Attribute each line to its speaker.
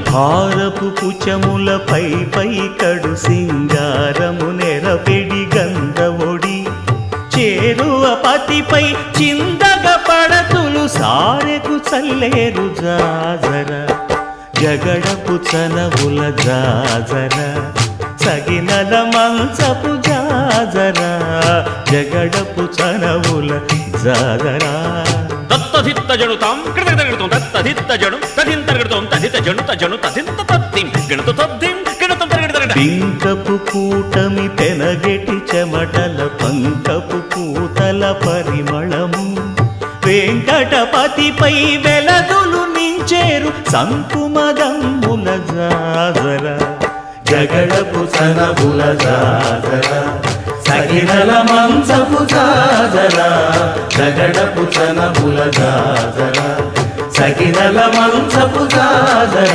Speaker 1: భారపు పుచములపై పై కడు సింగారము నెరపెడి గంధవొడి చేరువ పతిపై చిందగ పడతులు సారెకు చల్లేరు జాజర జగడపు చనవుల జాజర సగినల మంచపు జాజర జగడపు చనవుల జాజర
Speaker 2: తత్తధిత్త జడుతాం కృతగడతాం తత్తధిత్త జడు తదింతరగడతాం తదిత జడు తజను తదింత తద్దిం గణత తద్దిం గణతం తరగడతరగడ
Speaker 1: పింకపు కూటమి పెనగెటి చెమటల పంకపు పూతల పరిమళము వెంకటపతిపై వెలదులు నించేరు సంకుమదమ్ముల జాజర జగడపు సనబుల జాజర సగినల మంచపు జాజర జగడపు సనబుల జాజర సగినల మంచపు జాజర